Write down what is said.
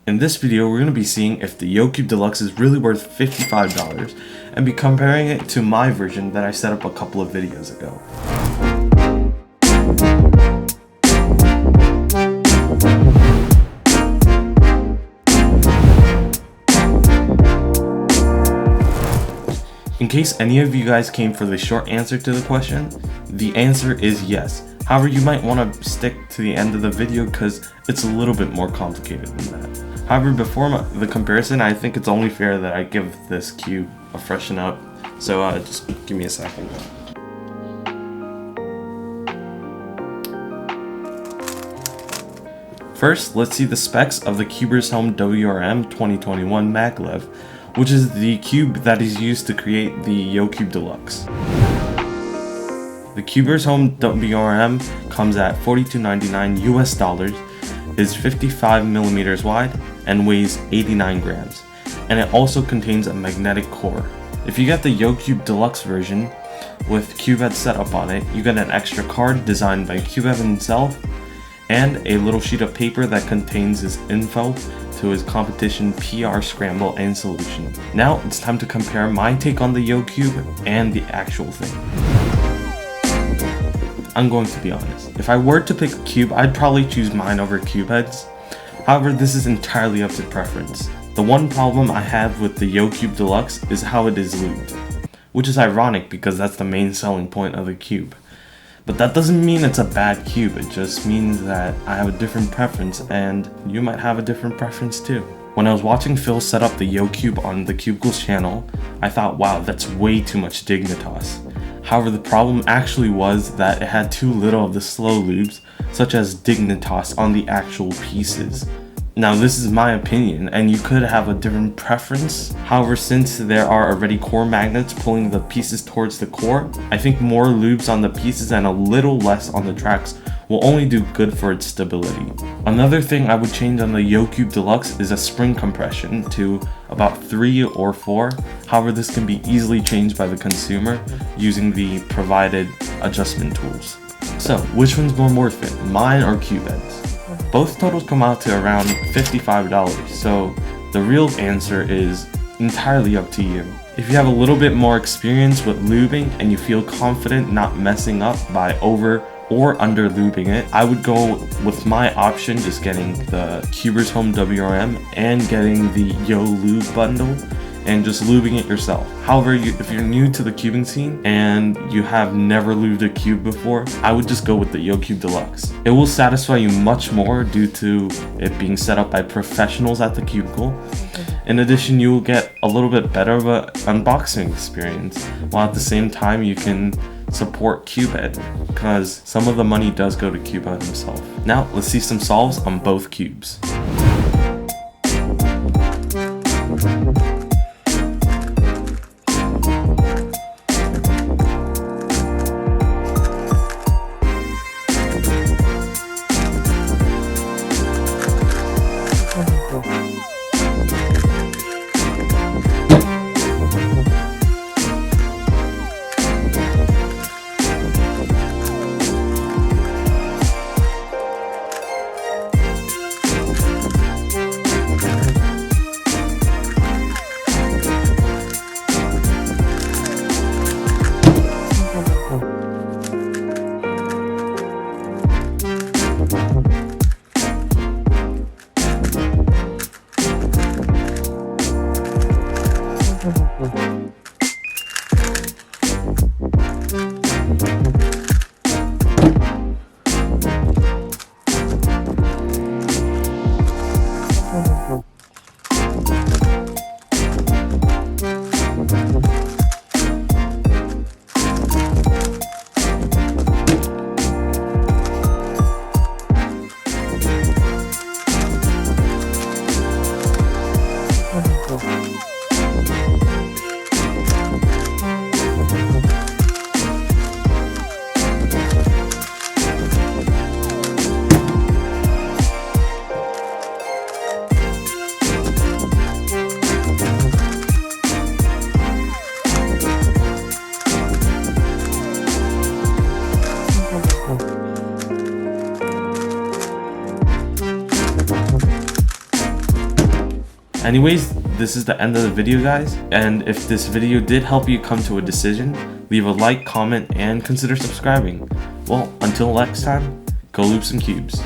In this video, we're going to be seeing if the Yoo Cube Deluxe is really worth $55 and be comparing it to my version that I set up a couple of videos ago. In case any of you guys came for the short answer to the question, the answer is yes. However, you might want to stick to the end of the video because it's a little bit more complicated than that. However, before the comparison, I think it's only fair that I give this cube a freshen up. So just give me a second. First, let's see the specs of the Cubers Home WRM 2021 maglev, which is the cube that is used to create the Yoo Cube Deluxe. The Cubers Home WRM comes at $42.99 US, is 55 millimeters wide, and weighs 89 grams. And it also contains a magnetic core. If you get the Yoo Cube Deluxe version with CubeHead set up on it, you get an extra card designed by CubeHead himself, and a little sheet of paper that contains his info to his competition PR scramble and solution. Now it's time to compare my take on the Yoo Cube and the actual thing. I'm going to be honest, if I were to pick a cube, I'd probably choose mine over CubeHead's. However, this is entirely up to preference. The one problem I have with the Yoo Cube Deluxe is how it is lubed, which is ironic because that's the main selling point of the cube. But that doesn't mean it's a bad cube, it just means that I have a different preference and you might have a different preference too. When I was watching Phil set up the Yoo Cube on the Cubicles channel, I thought, wow, that's way too much Dignitas. However, the problem actually was that it had too little of the slow lubes, such as Dignitas, on the actual pieces. Now, this is my opinion, and you could have a different preference. However, since there are already core magnets pulling the pieces towards the core, I think more lubes on the pieces and a little less on the tracks will only do good for its stability. Another thing I would change on the Yoo Cube Deluxe is a spring compression to about 3 or 4. However, this can be easily changed by the consumer using the provided adjustment tools. So, which one's more worth it, mine or CubeHead's? Both totals come out to around $55, so the real answer is entirely up to you. If you have a little bit more experience with lubing and you feel confident not messing up by over or under lubing it, I would go with my option, just getting the Cubers Home WRM and getting the Yo Lube bundle and just lubing it yourself. However, if you're new to the cubing scene and you have never lubed a cube before, I would just go with the Yoo Cube Deluxe. It will satisfy you much more due to it being set up by professionals at the cubicle. In addition, you will get a little bit better of an unboxing experience, while at the same time you can support CubeHead, because some of the money does go to CubeHead himself. Now, let's see some solves on both cubes. Anyways, this is the end of the video, guys, and if this video did help you come to a decision, leave a like, comment, and consider subscribing. Well, until next time, go loop some cubes.